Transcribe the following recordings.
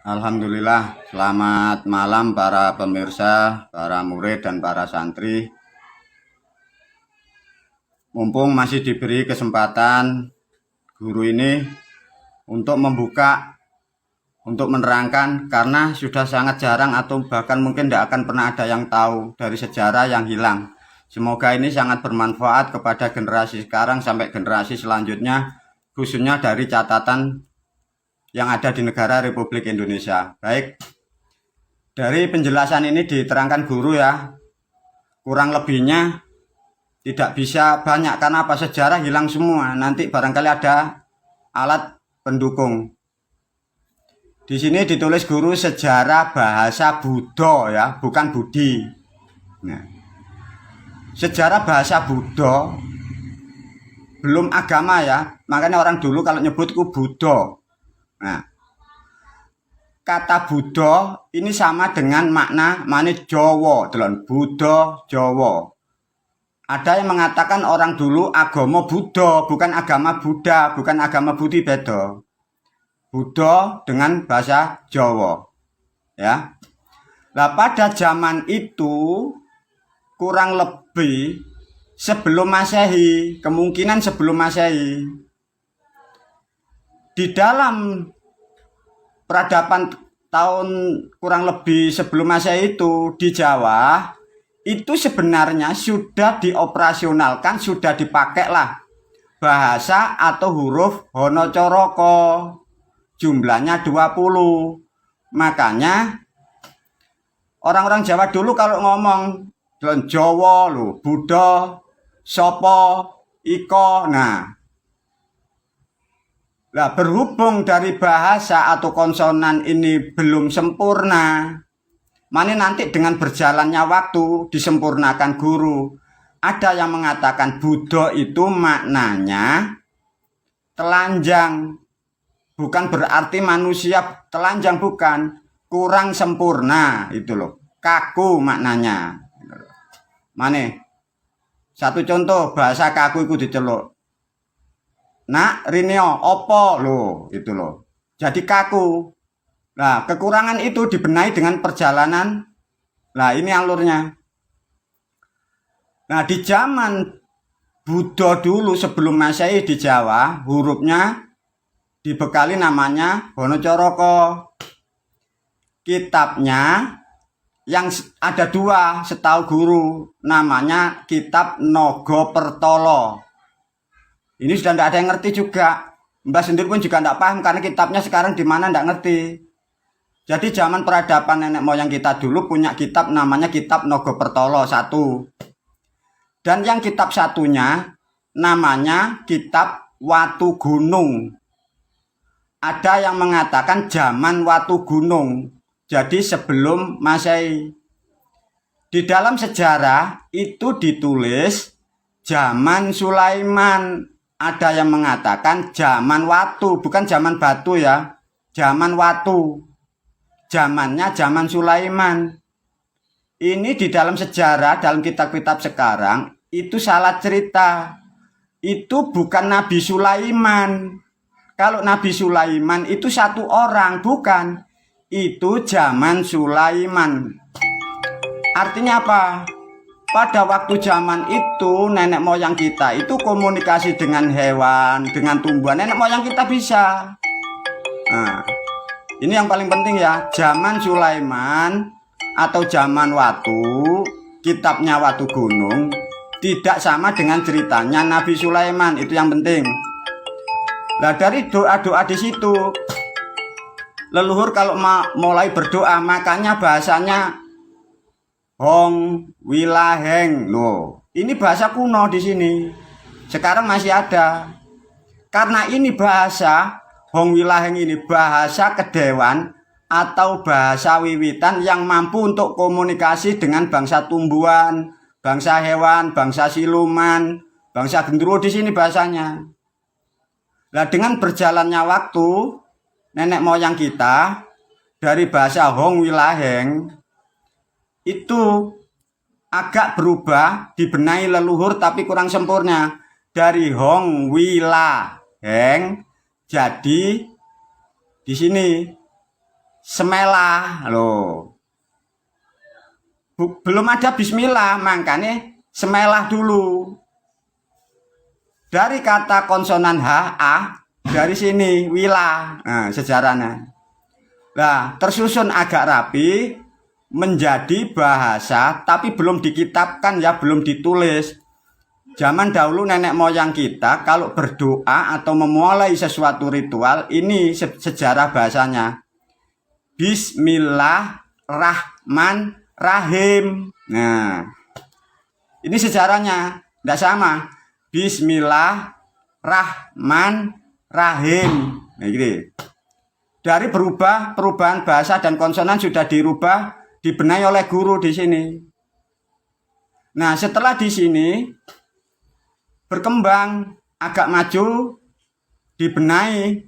Alhamdulillah, selamat malam para pemirsa, para murid dan para santri. Mumpung masih diberi kesempatan guru ini untuk membuka, untuk menerangkan, karena sudah sangat jarang atau bahkan mungkin tidak akan pernah ada yang tahu dari sejarah yang hilang. Semoga ini sangat bermanfaat kepada generasi sekarang sampai generasi selanjutnya, khususnya dari catatan yang ada di negara Republik Indonesia. Baik, dari penjelasan ini diterangkan guru ya, kurang lebihnya tidak bisa banyak karena apa, sejarah hilang semua. Nanti barangkali ada alat pendukung. Di sini ditulis guru sejarah bahasa Buddha ya, bukan Budi. Nah, sejarah bahasa Buddha belum agama ya, makanya orang dulu kalau nyebutku Buddha. Nah, kata Buddha ini sama dengan makna Jawa, delon Buddha Jawa. Ada yang mengatakan orang dulu agama Buddha, bukan agama Buddha, bukan agama Budi, beda. Buddha dengan bahasa Jawa. Ya. Nah, pada zaman itu kurang lebih sebelum Masehi, kemungkinan sebelum Masehi. Di dalam peradaban tahun kurang lebih sebelum Masehi itu di Jawa itu sebenarnya sudah dioperasionalkan, sudah dipakailah bahasa atau huruf Hanacaraka. Jumlahnya 20. Makanya orang-orang Jawa dulu kalau ngomong Jawa lho, Buddha, Sopo, Iko. Nah, berhubung dari bahasa atau konsonan ini belum sempurna, mana nanti dengan berjalannya waktu disempurnakan guru. Ada yang mengatakan Buddha itu maknanya telanjang. Bukan berarti manusia telanjang, bukan. Kurang sempurna itu loh. Kaku maknanya. Mana? Satu contoh bahasa kaku itu diceluk. Nak rineo opo loh, itu loh. Jadi kaku. Nah, kekurangan itu dibenahi dengan perjalanan. Nah, ini alurnya. Nah, di zaman Buddha dulu sebelum Masehi di Jawa, hurufnya dibekali namanya Hanacaraka. Kitabnya yang ada dua setahu guru, namanya kitab Nagapertala. Ini sudah tidak ada yang ngerti juga. Mbak sendiri pun juga tidak paham karena kitabnya sekarang di mana tidak ngerti. Jadi zaman peradaban nenek moyang kita dulu punya kitab namanya kitab Nagapertala 1. Dan yang kitab satunya namanya kitab Watu Gunung. Ada yang mengatakan zaman Watu Gunung. Jadi sebelum Masehi. Di dalam sejarah itu ditulis zaman Sulaiman. Ada yang mengatakan zaman Watu, bukan zaman batu ya. Zaman Watu. Zamannya zaman Sulaiman. Ini di dalam sejarah, dalam kitab-kitab sekarang, itu salah cerita. Itu bukan Nabi Sulaiman. Kalau Nabi Sulaiman itu satu orang, bukan. Itu zaman Sulaiman. Artinya apa? Pada waktu zaman itu nenek moyang kita itu komunikasi dengan hewan, dengan tumbuhan. Nenek moyang kita bisa. Nah, ini yang paling penting ya. Zaman Sulaiman atau zaman Watu, kitabnya Watu Gunung, tidak sama dengan ceritanya Nabi Sulaiman. Itu yang penting. Nah, dari doa-doa di situ, leluhur kalau mulai berdoa, makanya bahasanya Hong Wilaheng loh. Ini bahasa kuno di sini. Sekarang masih ada. Karena ini bahasa Hong Wilaheng ini bahasa kedewan atau bahasa wiwitan yang mampu untuk komunikasi dengan bangsa tumbuhan, bangsa hewan, bangsa siluman, bangsa gendruwo, di sini bahasanya. Nah, dengan berjalannya waktu, nenek moyang kita dari bahasa Hong Wilaheng itu agak berubah, dibenahi leluhur tapi kurang sempurna. Dari Hong Wilaheng jadi di sini semelah loh. Belum ada bismillah, makanya semelah dulu. Dari kata konsonan H, A, dari sini wilah. Nah, sejarahnya. Nah, tersusun agak rapi menjadi bahasa, tapi belum dikitabkan ya, belum ditulis. Zaman dahulu nenek moyang kita kalau berdoa atau memulai sesuatu ritual, ini sejarah bahasanya. Bismillahirrahmanirrahim. Nah, ini sejarahnya, tidak sama. Bismillahirrahmanirrahim. Nah, gitu. Dari perubahan bahasa dan konsonan sudah dirubah, dibenahi oleh guru di sini. Nah, setelah di sini berkembang agak maju, dibenahi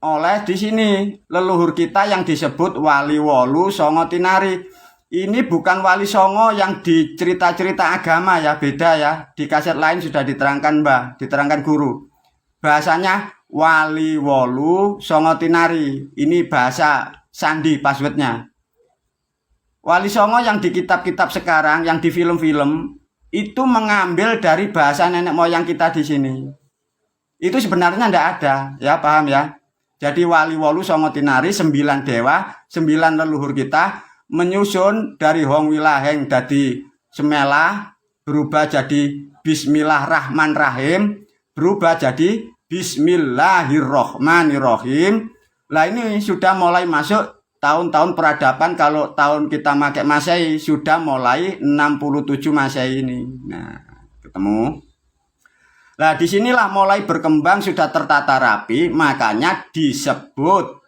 oleh di sini leluhur kita yang disebut Wali Wolu Songo Tinari. Ini bukan Wali Songo yang di cerita-cerita agama ya, beda ya. Di kaset lain sudah diterangkan diterangkan guru. Bahasanya Wali Wolu Songo Tinari. Ini bahasa sandi passwordnya. Wali Songo yang di kitab-kitab sekarang, yang di film-film, itu mengambil dari bahasa nenek moyang kita di sini. Itu sebenarnya tidak ada, ya paham ya. Jadi Wali Wolu Songo Tinari, 9 dewa, 9 leluhur kita, menyusun dari Hong Wilaheng dadi semelah, berubah jadi Bismillahirrahmanirrahim, berubah jadi Bismillahirrahmanirrahim. Lah ini sudah mulai masuk tahun-tahun peradaban. Kalau tahun kita pakai Masehi sudah mulai 67 Masehi ini. Nah, ketemu. Nah, disinilah mulai berkembang, sudah tertata rapi, makanya disebut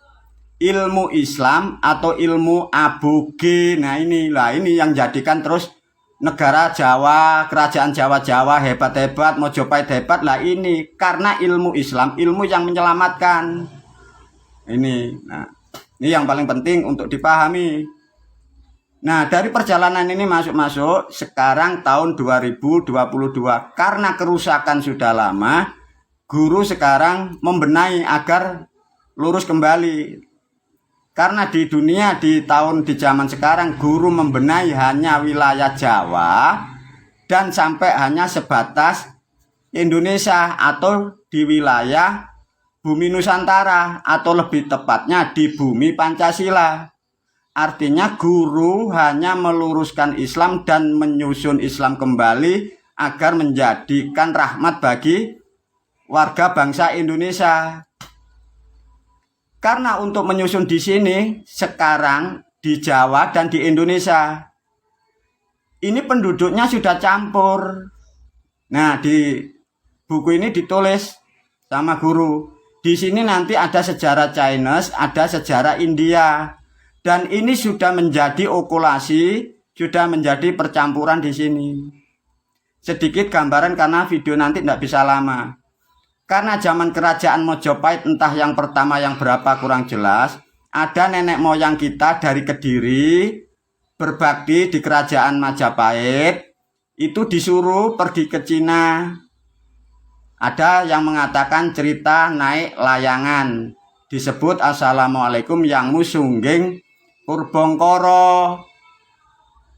ilmu Islam atau ilmu aboge. Nah inilah ini yang jadikan terus negara Jawa, kerajaan Jawa hebat-hebat, Mojopahit hebat. Lah ini karena ilmu Islam, ilmu yang menyelamatkan. Nah, ini yang paling penting untuk dipahami. Nah, dari perjalanan ini masuk sekarang tahun 2022, karena kerusakan sudah lama, guru sekarang membenahi agar lurus kembali. Karena di dunia di zaman sekarang guru membenahi hanya wilayah Jawa dan sampai hanya sebatas Indonesia atau di wilayah bumi Nusantara atau lebih tepatnya di bumi Pancasila. Artinya guru hanya meluruskan Islam dan menyusun Islam kembali agar menjadikan rahmat bagi warga bangsa Indonesia. Karena untuk menyusun di sini sekarang di Jawa dan di Indonesia ini penduduknya sudah campur. Nah, di buku ini ditulis sama guru. Di sini nanti ada sejarah Chinese, ada sejarah India. Dan ini sudah menjadi okulasi, sudah menjadi percampuran di sini. Sedikit gambaran karena video nanti tidak bisa lama. Karena zaman kerajaan Mojopahit entah yang pertama yang berapa kurang jelas, ada nenek moyang kita dari Kediri berbakti di kerajaan Majapahit, itu disuruh pergi ke Cina. Ada yang mengatakan cerita naik layangan, disebut Assalamualaikum yang musungging Purbangkara.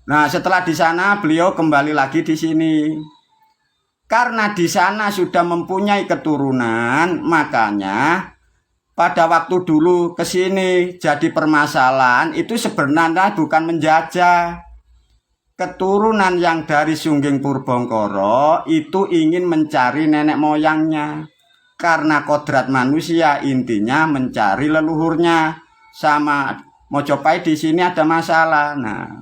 Nah, setelah di sana beliau kembali lagi di sini. Karena di sana sudah mempunyai keturunan, makanya pada waktu dulu ke sini jadi permasalahan itu sebenarnya bukan menjajah. Keturunan yang dari Sungging Purbangkara itu ingin mencari nenek moyangnya. Karena kodrat manusia intinya mencari leluhurnya. Sama Mojopahit di sini ada masalah. Nah,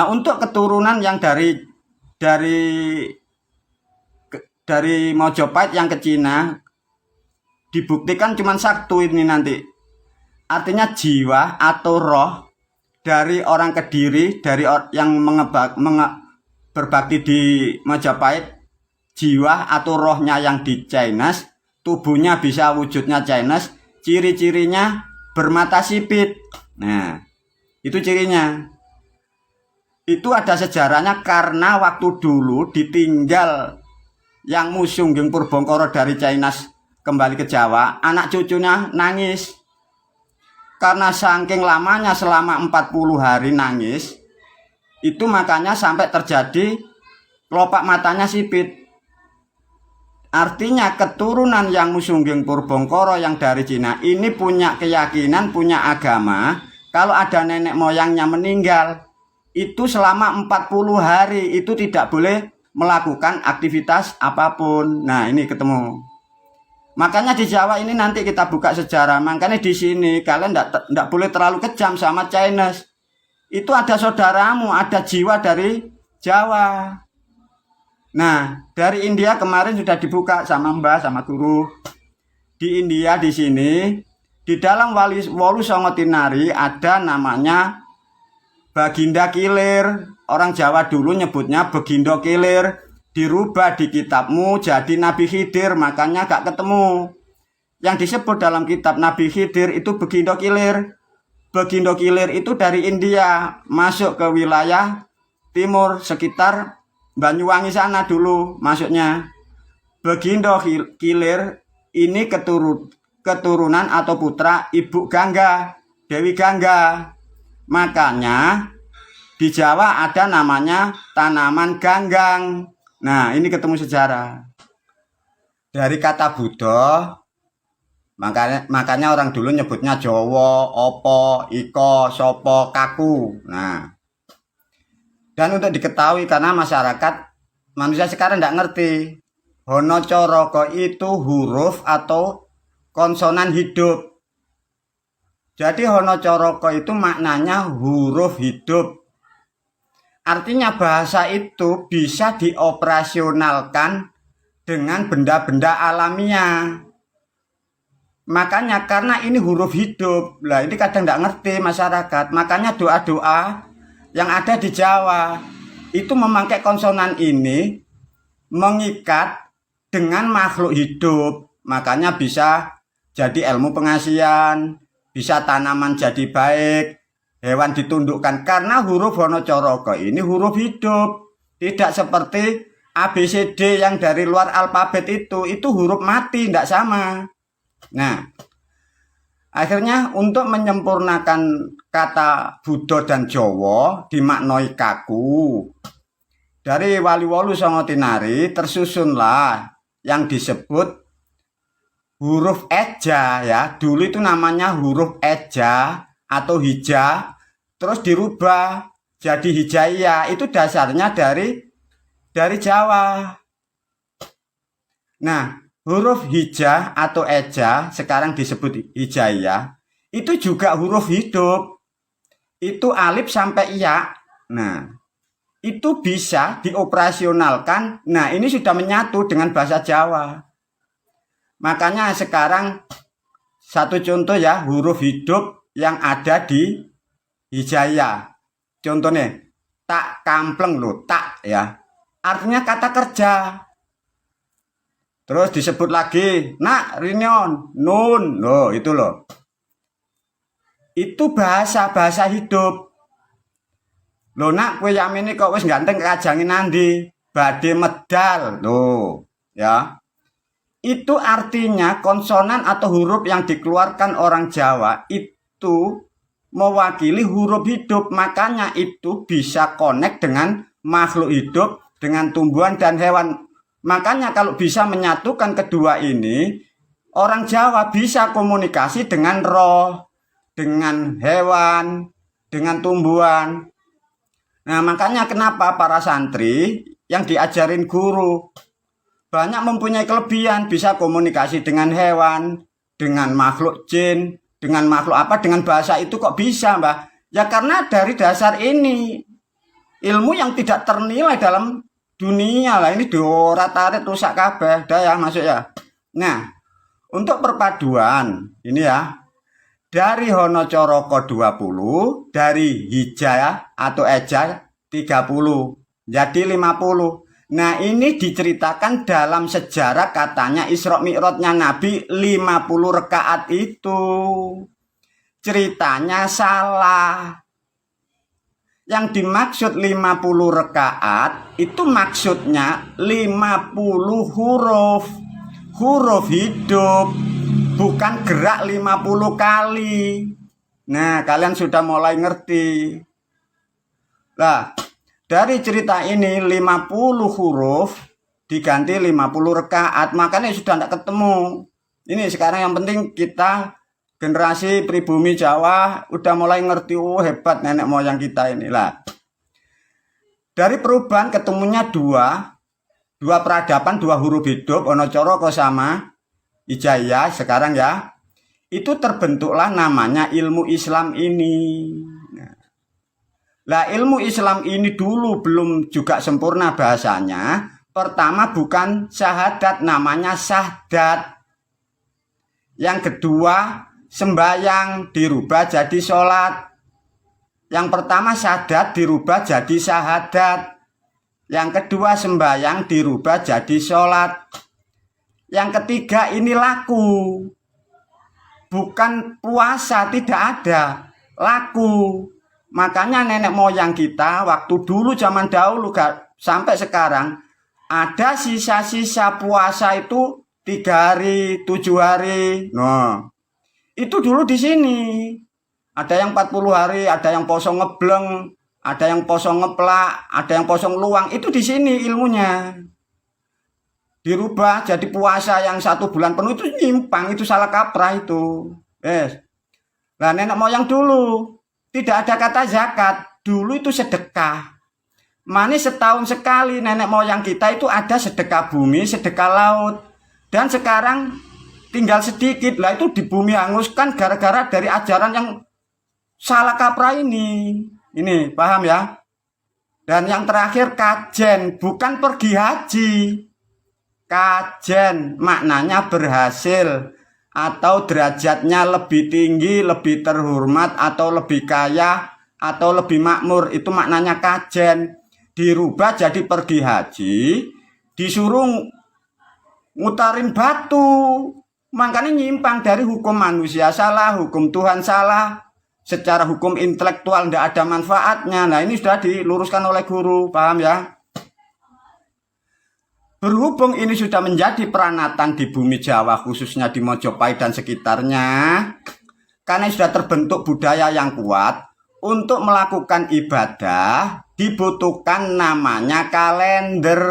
untuk keturunan yang dari Mojopahit yang ke Cina dibuktikan cuma satu ini nanti. Artinya jiwa atau roh dari orang Kediri, dari yang berbakti di Majapahit, jiwa atau rohnya yang di Chinese, tubuhnya bisa wujudnya Chinese, ciri-cirinya bermata sipit. Nah, itu cirinya. Itu ada sejarahnya karena waktu dulu ditinggal yang Musungging Purbangkara dari Chinese kembali ke Jawa, anak cucunya nangis. karena saking lamanya selama 40 hari nangis, itu makanya sampai terjadi kelopak matanya sipit. Artinya keturunan yang Musungging Purbangkara yang dari Cina ini punya keyakinan, punya agama, kalau ada nenek moyangnya meninggal, itu selama 40 hari itu tidak boleh melakukan aktivitas apapun. Nah, ini ketemu. Makanya di Jawa ini nanti kita buka sejarah. Makanya di sini kalian tidak boleh terlalu kejam sama Chinese. Itu ada saudaramu, ada jiwa dari Jawa. Nah, dari India kemarin sudah dibuka sama Mbah, sama guru. Di India di sini, di dalam Wolu Songo Tinari ada namanya Baginda Kilir. Orang Jawa dulu nyebutnya Begindo Kilir. Dirubah di kitabmu jadi Nabi Khidir, makanya gak ketemu. Yang disebut dalam kitab Nabi Khidir itu Begindo Kilir. Begindo Kilir itu dari India, masuk ke wilayah timur sekitar Banyuwangi sana dulu masuknya. Begindo Kilir ini keturunan atau putra Ibu Gangga, Dewi Gangga. Makanya di Jawa ada namanya tanaman ganggang. Nah, ini ketemu sejarah. Dari kata Buddha, makanya orang dulu nyebutnya Jowo, Opo, Iko, Sopo, Kaku. Nah, dan untuk diketahui karena manusia sekarang tidak ngerti, Hono Coroko itu huruf atau konsonan hidup. Jadi Hono Coroko itu maknanya huruf hidup. Artinya bahasa itu bisa dioperasionalkan dengan benda-benda alamiah. Makanya karena ini huruf hidup, lah ini kadang tidak ngerti masyarakat. Makanya doa-doa yang ada di Jawa itu memakai konsonan ini mengikat dengan makhluk hidup. Makanya bisa jadi ilmu pengasihan, bisa tanaman jadi baik, hewan ditundukkan. Karena huruf Hono Coroko ini huruf hidup. Tidak seperti ABCD yang dari luar alfabet itu huruf mati, tidak sama. Nah, akhirnya untuk menyempurnakan kata Buddha dan Jawa dimaknai kaku. Dari Wali Wolu Songo Tinari tersusunlah yang disebut huruf eja ya. Dulu itu namanya huruf eja atau hija, terus dirubah jadi hijaiyah. Itu dasarnya dari Jawa. Nah, huruf hija atau eja sekarang disebut hijaiyah, itu juga huruf hidup. Itu alif sampai iya. Nah, itu bisa dioperasionalkan. Nah, ini sudah menyatu dengan bahasa Jawa. Makanya sekarang satu contoh ya, huruf hidup yang ada di hijaiyah. Contohnya, tak kampleng loh, tak ya. Artinya kata kerja. Terus disebut lagi, nak, rinion, nun, loh itu loh. Itu bahasa hidup. Loh nak, kue yamini kok wis ganteng kajangin nandi, badhe medal, loh, ya. Itu artinya konsonan atau huruf yang dikeluarkan orang Jawa itu mewakili huruf hidup. Makanya itu bisa connect dengan makhluk hidup, dengan tumbuhan dan hewan. Makanya kalau bisa menyatukan kedua ini, orang Jawa bisa komunikasi dengan roh, dengan hewan, dengan tumbuhan. Nah, makanya kenapa para santri yang diajarin guru banyak mempunyai kelebihan, bisa komunikasi dengan hewan, dengan makhluk jin, dengan makhluk apa, dengan bahasa itu kok bisa, Mbah? Ya karena dari dasar ini, ilmu yang tidak ternilai dalam dunia lah, ini diorat-arit rusak kabeh, dah ya masuk ya. Nah, untuk perpaduan ini ya, dari Hono Coroko 20, dari hija atau eja 30, jadi 50. Nah, ini diceritakan dalam sejarah katanya Isra Mi'rajnya Nabi 50 rakaat itu. Ceritanya salah. Yang dimaksud 50 rakaat itu maksudnya 50 huruf. Huruf hidup, bukan gerak 50 kali. Nah, kalian sudah mulai ngerti. Nah, dari cerita ini 50 huruf diganti 50 rakaat, makanya sudah tidak ketemu. Ini sekarang yang penting kita generasi pribumi Jawa udah mulai ngerti, oh hebat nenek moyang kita inilah. Dari perubahan ketemunya dua peradaban, dua huruf hidup, ono coroko sama Hijaiyah sekarang ya. Itu terbentuklah namanya ilmu Islam ini. Nah, ilmu Islam ini dulu belum juga sempurna bahasanya. Pertama bukan syahadat, namanya syahdat. Yang kedua sembahyang dirubah jadi sholat. Yang pertama syahadat dirubah jadi syahadat. Yang kedua sembahyang dirubah jadi sholat. Yang ketiga ini laku. Bukan puasa, tidak ada. Laku. Makanya nenek moyang kita waktu dulu zaman dahulu sampai sekarang ada sisa-sisa puasa itu 3 hari, 7 hari. Nah, itu dulu di sini. Ada yang 40 hari, ada yang poso ngebleng, ada yang poso ngeplak, ada yang poso luang. Itu di sini ilmunya. Dirubah jadi puasa yang 1 bulan penuh itu nyimpang, itu salah kaprah itu. Nah, nenek moyang dulu tidak ada kata zakat. Dulu itu sedekah. Manis setahun sekali nenek moyang kita itu ada sedekah bumi, sedekah laut. Dan sekarang tinggal sedikit. Lah itu di bumi hanguskan gara-gara dari ajaran yang salah kaprah ini. Ini paham ya? Dan yang terakhir kajen, bukan pergi haji. Kajen maknanya berhasil atau derajatnya lebih tinggi, lebih terhormat atau lebih kaya atau lebih makmur. Itu maknanya kajen. Dirubah jadi pergi haji, disuruh ngutarin batu. Makanya nyimpang dari hukum manusia salah, hukum Tuhan salah. Secara hukum intelektual tidak ada manfaatnya. Nah, ini sudah diluruskan oleh guru, paham ya? Berhubung ini sudah menjadi peranatan di bumi Jawa, khususnya di Mojopahit dan sekitarnya, karena sudah terbentuk budaya yang kuat, untuk melakukan ibadah dibutuhkan namanya kalender.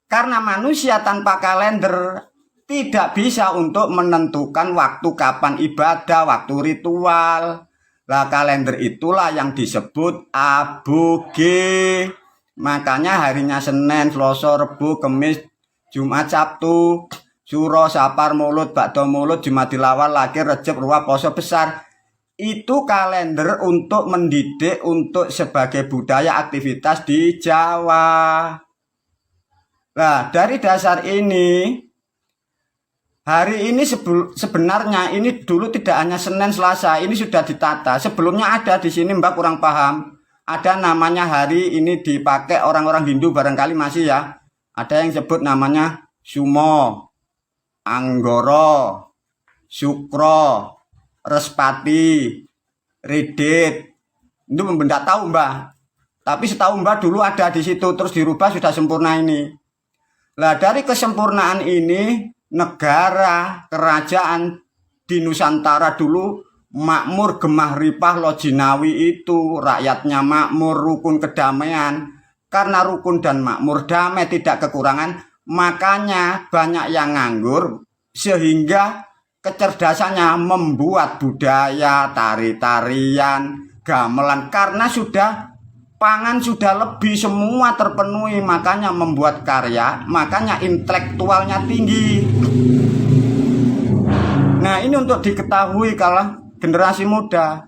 Karena manusia tanpa kalender tidak bisa untuk menentukan waktu kapan ibadah, waktu ritual. Lah kalender itulah yang disebut aboge. Makanya harinya Senin, Selasa, Rebu, Kamis, Jumat, Sabtu, Suro, Sapar, Maulud, Bakdo Maulud, Jumat Dilawar, Lagi, Rejab, Ruah, Poso Besar. Itu kalender untuk mendidik, untuk sebagai budaya aktivitas di Jawa. Nah, dari dasar ini, hari ini sebenarnya ini dulu tidak hanya Senin, Selasa, ini sudah ditata. Sebelumnya ada di sini, Mbak kurang paham. Ada namanya hari ini dipakai orang-orang Hindu barangkali masih ya. Ada yang sebut namanya Sumo, Anggoro, Sukro, Respati, Ridit. Itu tidak tahu Mbak. Tapi setahu Mbak dulu ada di situ, terus dirubah sudah sempurna ini. Nah, dari kesempurnaan ini negara, kerajaan di Nusantara dulu makmur, gemah ripah, lojinawi itu rakyatnya makmur, rukun kedamaian. Karena rukun dan makmur damai, tidak kekurangan, makanya banyak yang nganggur sehingga kecerdasannya membuat budaya, tari-tarian, gamelan. Karena sudah pangan sudah lebih, semua terpenuhi, makanya membuat karya, makanya intelektualnya tinggi. Nah, ini untuk diketahui kalau generasi muda,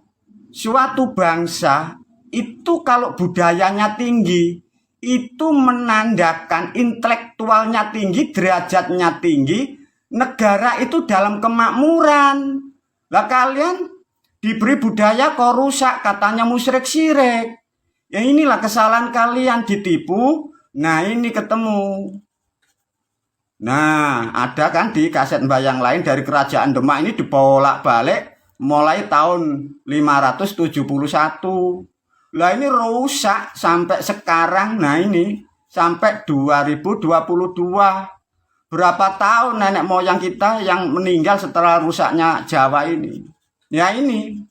suatu bangsa itu kalau budayanya tinggi, itu menandakan intelektualnya tinggi, derajatnya tinggi, negara itu dalam kemakmuran. Lah kalian diberi budaya kok rusak, katanya musyrik syirik. Ya inilah kesalahan kalian, ditipu. Nah ini ketemu. Nah ada kan di kaset Mbak yang lain dari Kerajaan Demak ini dibolak-balik mulai tahun 571. Lah ini rusak sampai sekarang. Nah ini sampai 2022. Berapa tahun nenek moyang kita yang meninggal setelah rusaknya Jawa ini. Ya ini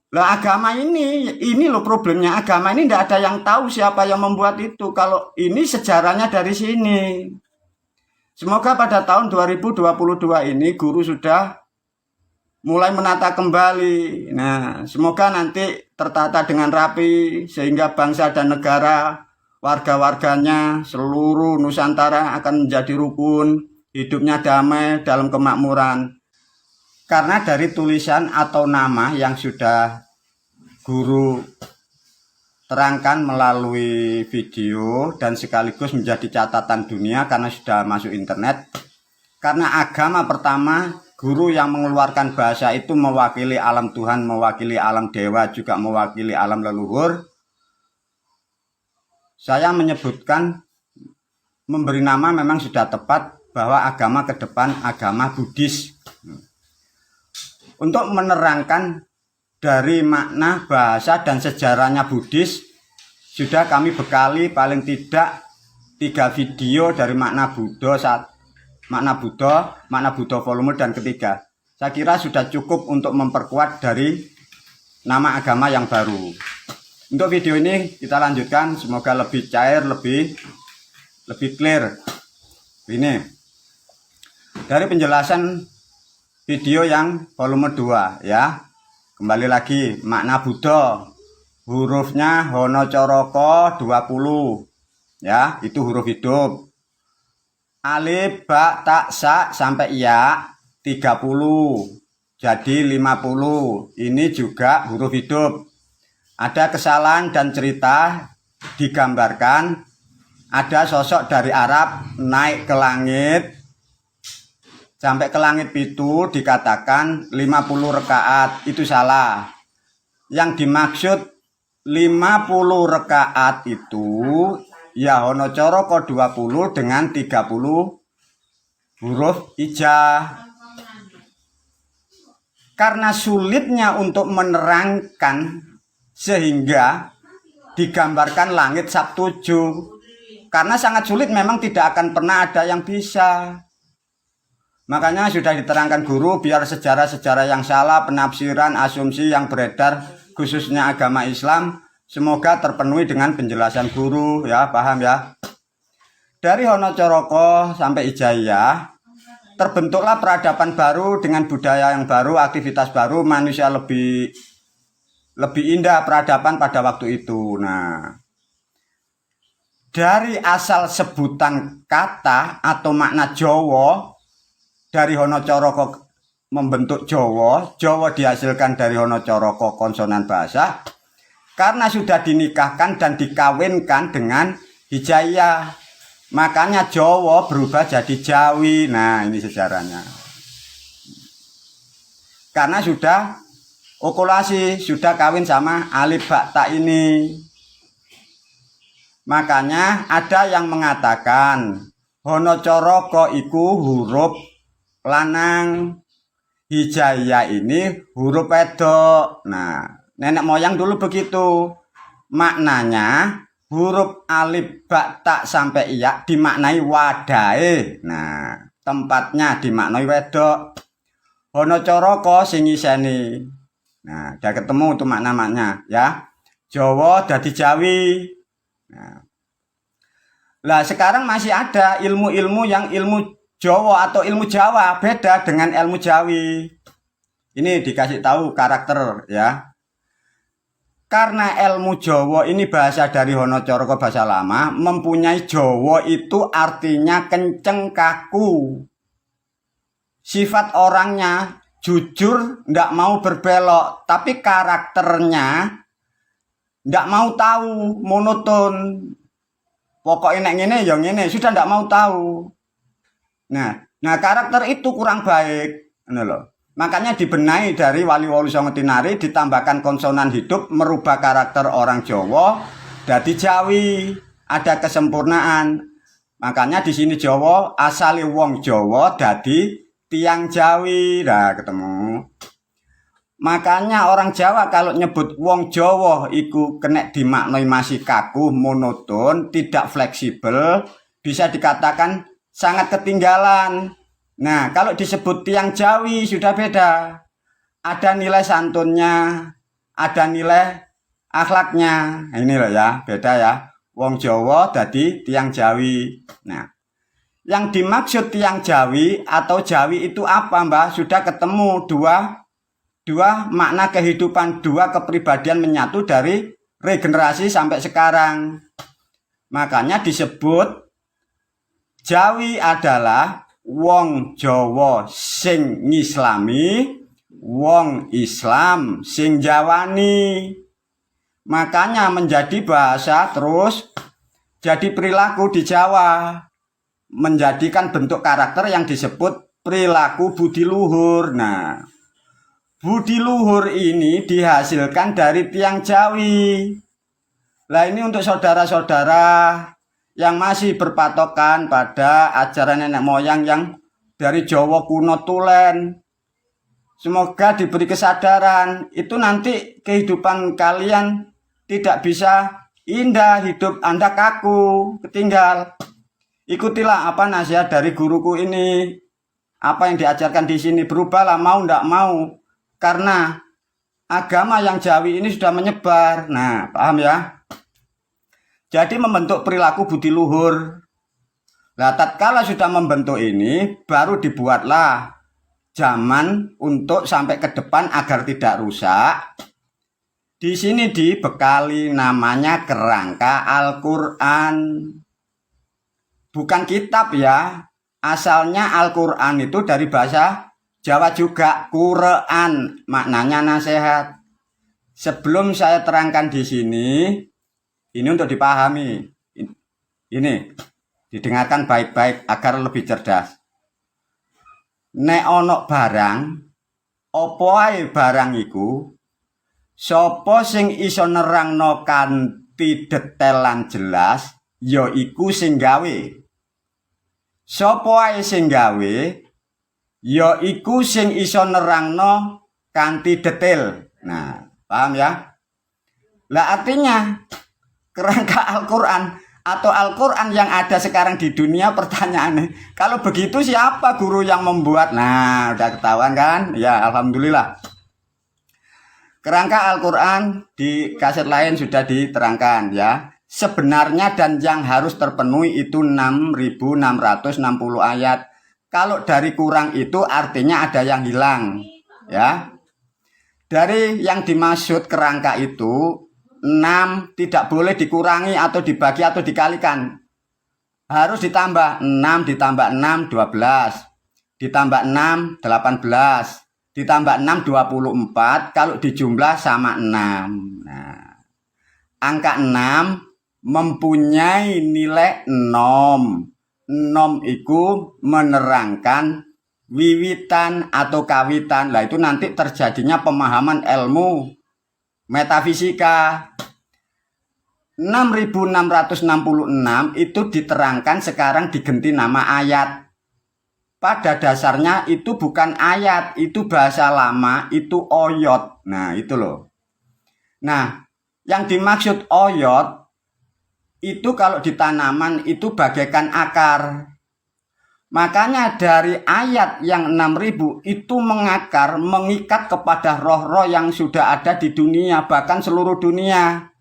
Lah agama ini loh problemnya, agama ini tidak ada yang tahu siapa yang membuat itu. Kalau ini sejarahnya dari sini. Semoga pada tahun 2022 ini guru sudah mulai menata kembali. Nah, semoga nanti tertata dengan rapi sehingga bangsa dan negara, warga-warganya, seluruh Nusantara akan menjadi rukun, hidupnya damai dalam kemakmuran. Karena dari tulisan atau nama yang sudah guru terangkan melalui video dan sekaligus menjadi catatan dunia karena sudah masuk internet. Karena agama pertama, guru yang mengeluarkan bahasa itu mewakili alam Tuhan, mewakili alam dewa, juga mewakili alam leluhur. Saya menyebutkan, memberi nama memang sudah tepat bahwa agama ke depan agama Buddhis. Untuk menerangkan dari makna, bahasa, dan sejarahnya Buddhis, sudah kami bekali paling tidak 3 video dari makna Buddha, makna Buddha volume dan ketiga. Saya kira sudah cukup untuk memperkuat dari nama agama yang baru. Untuk video ini kita lanjutkan, semoga lebih cair, lebih clear. Ini dari penjelasan video yang volume 2 ya. Kembali lagi, makna Buddha, hurufnya Hono Coroko 20 ya, itu huruf hidup. Alif, ba, ta, sa sampai ya 30, jadi 50. Ini juga huruf hidup. Ada kesalahan dan cerita digambarkan. Ada sosok dari Arab naik ke langit, sampai ke langit itu dikatakan 50 rakaat, itu salah. Yang dimaksud 50 rakaat itu ya Hono Coroko 20 dengan 30 huruf ijah. Karena sulitnya untuk menerangkan sehingga digambarkan langit sab 7. Karena sangat sulit, memang tidak akan pernah ada yang bisa. Makanya sudah diterangkan guru biar sejarah-sejarah yang salah, penafsiran, asumsi yang beredar khususnya agama Islam semoga terpenuhi dengan penjelasan guru ya, paham ya. Dari Hono Coroko sampai Ijaya terbentuklah peradaban baru dengan budaya yang baru, aktivitas baru, manusia lebih indah peradaban pada waktu itu. Nah, dari asal sebutan kata atau makna Jawa, dari Hono Coroko membentuk Jawa, Jawa dihasilkan dari Hono Coroko konsonan bahasa, karena sudah dinikahkan dan dikawinkan dengan Hijaya, makanya Jawa berubah jadi Jawi. Nah, ini sejarahnya. Karena sudah okulasi, sudah kawin sama alif ba ta ini. Makanya ada yang mengatakan Hono Coroko iku huruf lanang, Hijaya ini huruf wedok. Nah, nenek moyang dulu begitu. Maknanya huruf alif ba ta sampai iya dimaknai wadahe. Nah, tempatnya dimaknai wedok. Hono Coroko sing iseni. Nah, udah ketemu tuh makna-makna ya. Jawa dadi Jawi. Nah. Lah sekarang masih ada ilmu-ilmu yang ilmu Jawa atau ilmu Jawa, beda dengan ilmu Jawi. Ini dikasih tahu karakter ya. Karena ilmu Jawa ini bahasa dari Hono Coroko, bahasa lama, mempunyai Jawa itu artinya kenceng, kaku. Sifat orangnya jujur, nggak mau berbelok, tapi karakternya nggak mau tahu, monoton. Pokoknya ini yang ini sudah nggak mau tahu. Nah karakter itu kurang baik, loh. Makanya dibenahi dari Wali-Wali Songo Tinari, ditambahkan konsonan hidup, merubah karakter orang Jawa jadi Jawi, ada kesempurnaan. Makanya di sini Jawa asali wong Jawa jadi tiang Jawi, dah ketemu. Makanya orang Jawa kalau nyebut wong Jawa iku kena dimaknai masih kaku, monoton, tidak fleksibel, bisa dikatakan sangat ketinggalan. Nah, kalau disebut tiang Jawi sudah beda. Ada nilai santunnya, ada nilai akhlaknya. Ini loh ya, beda ya. Wong Jawa dadi tiang Jawi. Nah, yang dimaksud tiang Jawi atau Jawi itu apa, Mbak? Sudah ketemu dua makna kehidupan, dua kepribadian menyatu dari regenerasi sampai sekarang. Makanya disebut Jawi adalah wong Jawa sing ngislami, wong Islam sing jawani. Makanya menjadi bahasa terus jadi perilaku di Jawa, menjadikan bentuk karakter yang disebut perilaku budi luhur. Nah, budi luhur ini dihasilkan dari tiang Jawi. Lah ini untuk saudara-saudara yang masih berpatokan pada ajaran nenek moyang yang dari Jawa kuno tulen. Semoga diberi kesadaran, itu nanti kehidupan kalian tidak bisa indah, hidup Anda kaku, ketinggal. Ikutilah apa nasihat dari guruku ini. Apa yang diajarkan di sini, berubahlah mau ndak mau. Karena agama yang Jawi ini sudah menyebar. Nah, paham ya? Jadi membentuk perilaku budi luhur. Nah, tatkala sudah membentuk ini, baru dibuatlah zaman untuk sampai ke depan agar tidak rusak. Di sini dibekali namanya kerangka Al-Quran. Bukan kitab ya. Asalnya Al-Quran itu dari bahasa Jawa juga. Quran maknanya nasihat. Sebelum saya terangkan di sini, ini untuk dipahami. Ini didengarkan baik-baik agar lebih cerdas. Nek ono barang, opo ae barang iku, sapa sing iso nerangno kanthi detail lan jelas, ya iku sing gawe. Sapa ae sing gawe, ya iku sing iso nerangno kanthi detail. Nah, paham ya? Lah artinya kerangka Al-Quran atau Al-Quran yang ada sekarang di dunia, pertanyaannya, kalau begitu siapa guru yang membuat? Nah, udah ketahuan kan? Ya, alhamdulillah. Kerangka Al-Quran di kaset lain sudah diterangkan ya. Sebenarnya dan yang harus terpenuhi itu 6.660 ayat. Kalau dari kurang itu artinya ada yang hilang ya. Dari yang dimaksud kerangka itu 6 tidak boleh dikurangi atau dibagi atau dikalikan. Harus ditambah 6 ditambah 6 12. Ditambah 6 18. Ditambah 6 24, kalau dijumlah sama 6. Nah, angka 6 mempunyai nilai nom. Nom itu menerangkan wiwitan atau kawitan. Lah itu nanti terjadinya pemahaman ilmu metafisika. 6.666 itu diterangkan sekarang diganti nama ayat. Pada dasarnya itu bukan ayat, itu bahasa lama, itu oyot. Nah, itu loh. Nah, yang dimaksud oyot itu kalau di tanaman itu bagaikan akar. Makanya dari ayat yang 6.000 itu mengakar, mengikat kepada roh-roh yang sudah ada di dunia, bahkan seluruh dunia.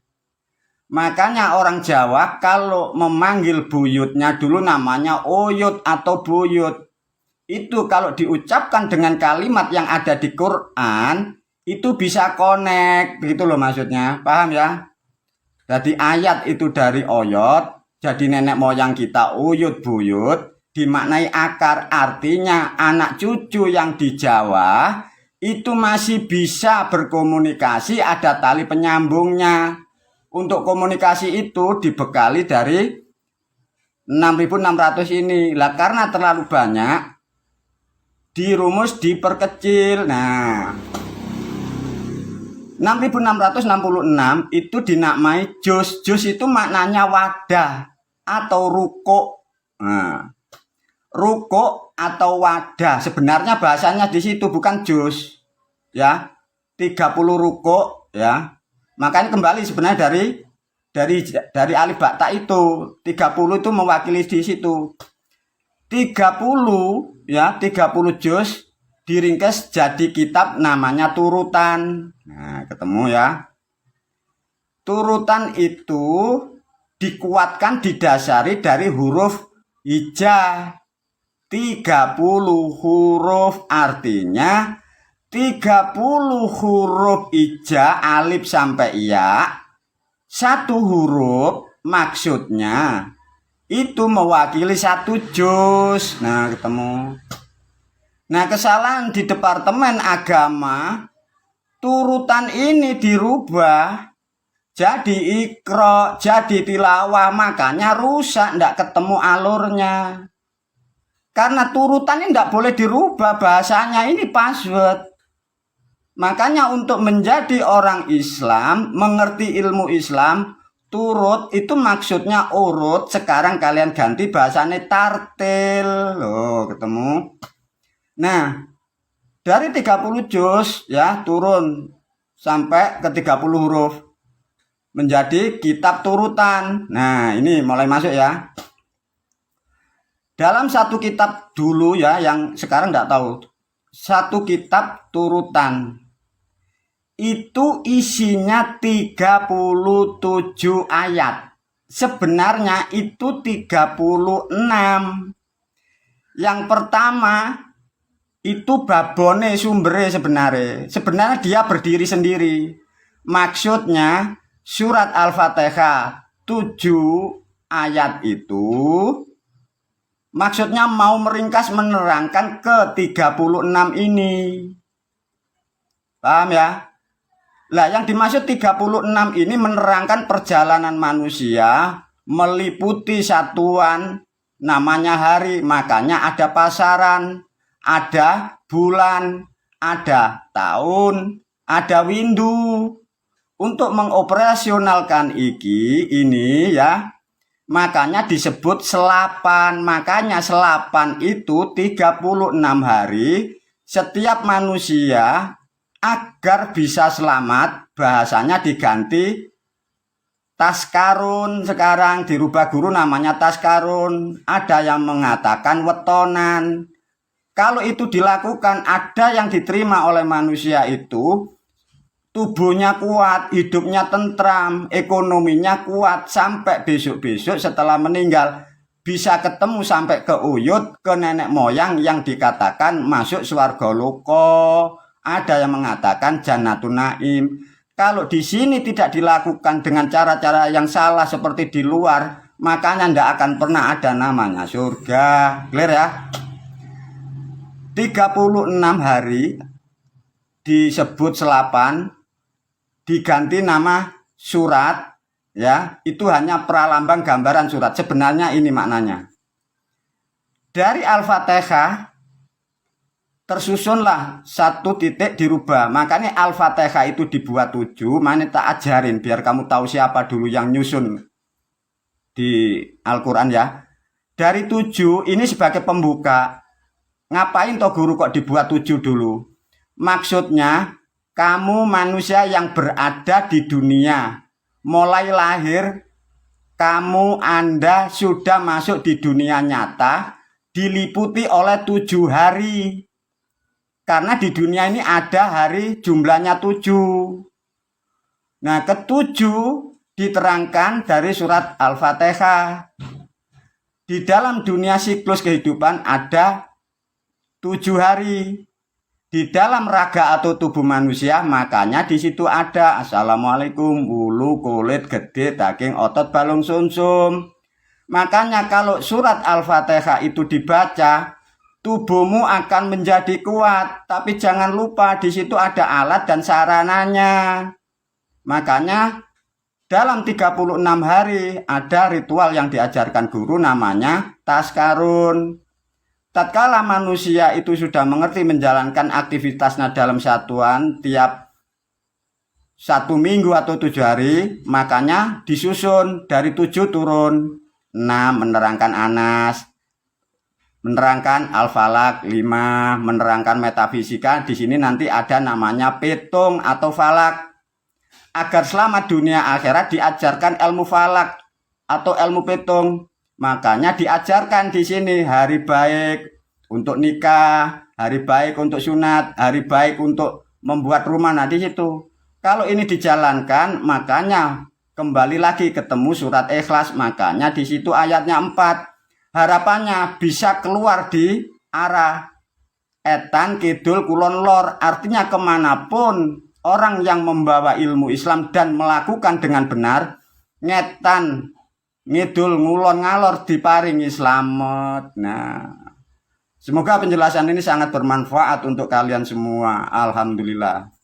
Makanya orang Jawa kalau memanggil buyutnya dulu namanya oyot atau buyut. Itu kalau diucapkan dengan kalimat yang ada di Quran, itu bisa connect, begitu loh maksudnya, paham ya? Jadi ayat itu dari oyot, jadi nenek moyang kita uyut buyut, dimaknai akar, artinya anak cucu yang di Jawa, itu masih bisa berkomunikasi, ada tali penyambungnya. Untuk komunikasi itu dibekali dari 6.600 ini, lah karena terlalu banyak, dirumus diperkecil. Nah, 6.666 itu dinamai juz. Juz itu maknanya wadah atau ruko. Nah, ruko atau wadah sebenarnya bahasanya di situ bukan juz ya. 30 ruko ya. Makanya kembali sebenarnya dari alif ba ta itu 30 itu mewakili di situ. 30 ya, 30 juz diringkes jadi kitab namanya turutan. Nah, ketemu ya. Turutan itu dikuatkan didasari dari huruf hija. 30 huruf, artinya 30 huruf hija alif sampai ya. Satu huruf maksudnya itu mewakili satu juz. Nah, ketemu. Nah, kesalahan di Departemen Agama, turutan ini dirubah jadi ikro, jadi tilawah, makanya rusak, ndak ketemu alurnya. Karena turutan ini ndak boleh dirubah, bahasanya ini password. Makanya untuk menjadi orang Islam, mengerti ilmu Islam, turut itu maksudnya urut. Sekarang kalian ganti bahasanya tartil. Loh, ketemu. Nah, dari 30 juz ya turun sampai ke 30 huruf menjadi kitab turutan. Nah, ini mulai masuk ya. Dalam satu kitab dulu ya, yang sekarang enggak tahu. Satu kitab turutan itu isinya 37 ayat. Sebenarnya itu 36. Yang pertama itu babone sumbere sebenarnya. Sebenarnya dia berdiri sendiri. Maksudnya surat Al-Fatihah 7 ayat itu maksudnya mau meringkas menerangkan ke 36 ini. Paham ya? Lah yang dimaksud 36 ini menerangkan perjalanan manusia meliputi satuan namanya hari. Makanya ada pasaran, ada bulan, ada tahun, ada windu. Untuk mengoperasionalkan ini ya, makanya disebut selapan. Makanya selapan itu 36 hari setiap manusia agar bisa selamat, bahasanya diganti taskarun. Sekarang dirubah guru namanya taskarun. Ada yang mengatakan wetonan. Kalau itu dilakukan, ada yang diterima oleh manusia itu tubuhnya kuat, hidupnya tentram, ekonominya kuat, sampai besok-besok setelah meninggal bisa ketemu sampai ke uyut, ke nenek moyang yang dikatakan masuk swarga loko. Ada yang mengatakan Jannatun Naim. Kalau di sini tidak dilakukan dengan cara-cara yang salah seperti di luar, makanya tidak akan pernah ada namanya surga. Clear ya? 36 hari disebut selapan, diganti nama surat ya, itu hanya pralambang gambaran surat. Sebenarnya ini maknanya. Dari Al-Fatihah tersusunlah satu titik dirubah. Makanya Al-Fatihah itu dibuat 7. Mana tak ajarin biar kamu tahu siapa dulu yang nyusun di Al-Quran ya. Dari 7 ini sebagai pembuka. Ngapain toh guru kok dibuat 7 dulu? Maksudnya kamu manusia yang berada di dunia, mulai lahir kamu Anda sudah masuk di dunia nyata, diliputi oleh 7 hari. Karena di dunia ini ada hari jumlahnya 7. Nah, ke-7 diterangkan dari surat Al-Fatihah. Di dalam dunia siklus kehidupan ada 7 hari. Di dalam raga atau tubuh manusia, makanya di situ ada Assalamualaikum, bulu, kulit, gede, daging, otot, balung, sumsum. Makanya kalau surat Al-Fatihah itu dibaca, tubuhmu akan menjadi kuat. Tapi jangan lupa di situ ada alat dan sarananya. Makanya dalam 36 hari ada ritual yang diajarkan guru namanya taskarun. Tatkala manusia itu sudah mengerti menjalankan aktivitasnya dalam satuan tiap 1 minggu atau 7 hari, makanya disusun dari 7 turun 6 menerangkan Anas, menerangkan Al-Falak 5, menerangkan metafisika. Di sini nanti ada namanya petung atau falak. Agar selamat dunia akhirat diajarkan ilmu falak atau ilmu petung. Makanya diajarkan di sini hari baik untuk nikah, hari baik untuk sunat, hari baik untuk membuat rumah. Nah di situ kalau ini dijalankan, makanya kembali lagi ketemu surat Ikhlas, makanya di situ ayatnya 4. Harapannya bisa keluar di arah etan kidul kulon lor, artinya kemanapun orang yang membawa ilmu Islam dan melakukan dengan benar, ngetan ngidul ngulon ngalor diparingi slamet. Nah, semoga penjelasan ini sangat bermanfaat untuk kalian semua. Alhamdulillah.